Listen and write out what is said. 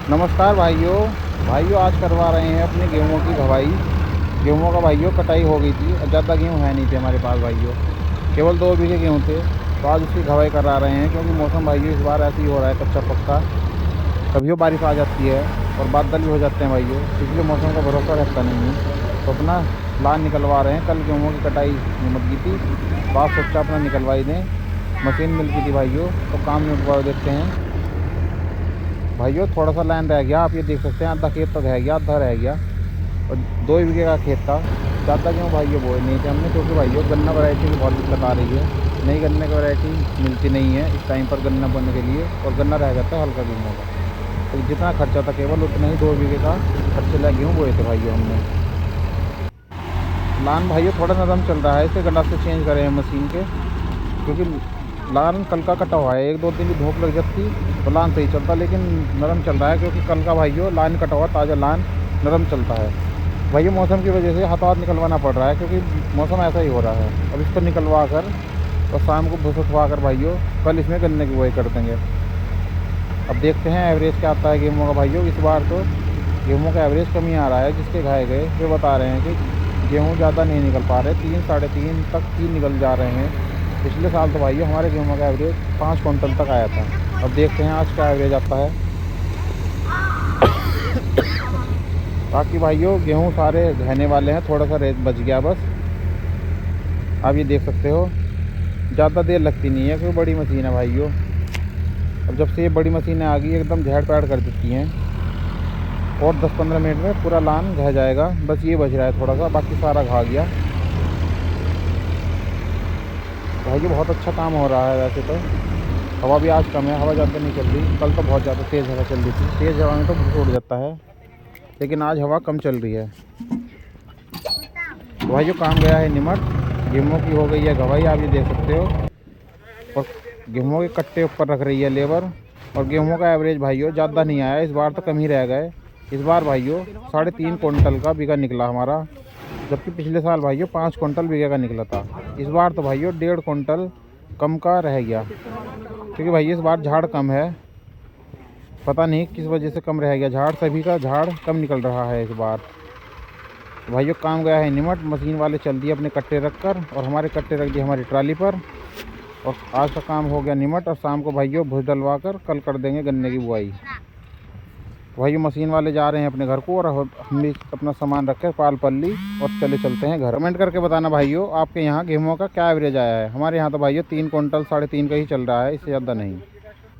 नमस्कार भाइयों। आज करवा रहे हैं अपने गेहूं की घवाई। गेहूं का भाइयों कटाई हो गई थी और ज़्यादा गेहूं है नहीं थे हमारे पास भाइयों, केवल 2 बीघे गेहूं थे। तो आज उसकी घवाई करा रहे हैं क्योंकि मौसम भाइयों इस बार ऐसे ही हो रहा है, कच्चा पक्का। कभी बारिश आ जाती है और बादल भी हो जाते हैं भाइयों, इसलिए मौसम का भरोसा रहता नहीं है। तो अपना लान निकलवा रहे हैं। कल गेहूँ की कटाई निमट गई थी तो आज सोचा अपना निकलवाई दें। मशीन मिल गई थी भाइयों, तो काम निपटवा देते हैं भाइयों। थोड़ा सा लाइन रह गया, आप ये देख सकते हैं, आधा खेत तक रह गया, आधा रह गया। और 2 बीघे का खेत था। ज़्यादा गेहूँ भाइयों बोए नहीं थे हमने, क्योंकि भाइयों गन्ना वैरायटी की बहुत दिक्कत आ रही है। नई गन्ने की वैरायटी मिलती नहीं है इस टाइम पर गन्ना बोने के लिए, और गन्ना रह जाता है हल्का गेहूँ का। तो जितना खर्चा था केवल उतना ही 2 बीघे का खर्चे ला गेहूँ बोए थे भाइयों हमने। लान भाइयों थोड़ा नरम चल रहा है, इसे गला से चेंज करें हैं मशीन के, क्योंकि लान कल का कटा हुआ है। 1-2 दिन की धूप लग जाती तो लान सही चलता, लेकिन नरम चल रहा है क्योंकि कल का भाइयों लान कटा हुआ ताज़ा लान नरम चलता है। भाइयों मौसम की वजह से हाथ निकलवाना पड़ रहा है, क्योंकि मौसम ऐसा ही हो रहा है। अब इसको निकलवा कर और शाम को भूस उठवा कर भाइयों कल इसमें गन्ने की बुआई कर देंगे। अब देखते हैं एवरेज क्या आता है गेहूँ का भाइयों। इस बार तो गेहूँ का एवरेज कम ही आ रहा है। जिसके खाए गए वे बता रहे हैं कि गेहूँ ज़्यादा नहीं निकल पा रहे, 3-3.5 तक ही निकल जा रहे हैं। पिछले साल तो भाइयों हमारे गेहूँ का एवरेज 5 क्विंटल तक आया था। अब देखते हैं आज क्या एवरेज आता है। बाकी भाइयों गेहूँ सारे रहने वाले हैं, थोड़ा सा रेत बच गया बस। आप ये देख सकते हो, ज़्यादा देर लगती नहीं है, क्योंकि बड़ी मशीन है भाइयों। अब जब से ये बड़ी मशीनें आ गई एकदम झेड़ पैड़ कर देती हैं, और 10-15 मिनट में पूरा लान घा जाएगा। बस ये बच रहा है थोड़ा सा, बाकी सारा घा गया। भाइयों बहुत अच्छा काम हो रहा है वैसे तो। हवा भी आज कम है, हवा ज़्यादा नहीं चल रही। कल तो बहुत ज़्यादा तेज़ हवा चल रही थी। तेज़ हवा में तो भूस उड़ जाता है, लेकिन आज हवा कम चल रही है। तो भाइयों काम गया है निमट, गेहूँ की हो गई है घवाई, आप ये देख सकते हो। और गेहूँ के कट्टे ऊपर रख रही है लेबर। और गेहूँ का एवरेज भाइयों ज़्यादा नहीं आया, इस बार तो कम ही रह गए। इस बार भाइयों 3.5 क्विंटल का बीघा निकला हमारा, जबकि पिछले साल भाइयों 5 क्विंटल बीघे का निकला था। इस बार तो भाइयों 1.5 क्विंटल कम का रह गया, क्योंकि भाइयों इस बार झाड़ कम है। पता नहीं किस वजह से कम रह गया झाड़, सभी का झाड़ कम निकल रहा है इस बार। भाइयों काम गया है निमट, मशीन वाले चल दिए अपने कट्टे रख कर, और हमारे कट्टे रख दिए हमारी ट्राली पर। और आज का काम हो गया निमट, और शाम को भाइयों भूस डलवा कर कल कर देंगे गन्ने की बुआई। भाइयों मशीन वाले जा रहे हैं अपने घर को, और हम भी अपना सामान रख कर पाल पल्ली और चलते हैं घर। कमेंट करके बताना भाइयों आपके यहाँ गेहूँ का क्या एवरेज आया है। हमारे यहाँ तो भाइयों 3 क्विंटल 3.5 का ही चल रहा है, इससे ज़्यादा नहीं।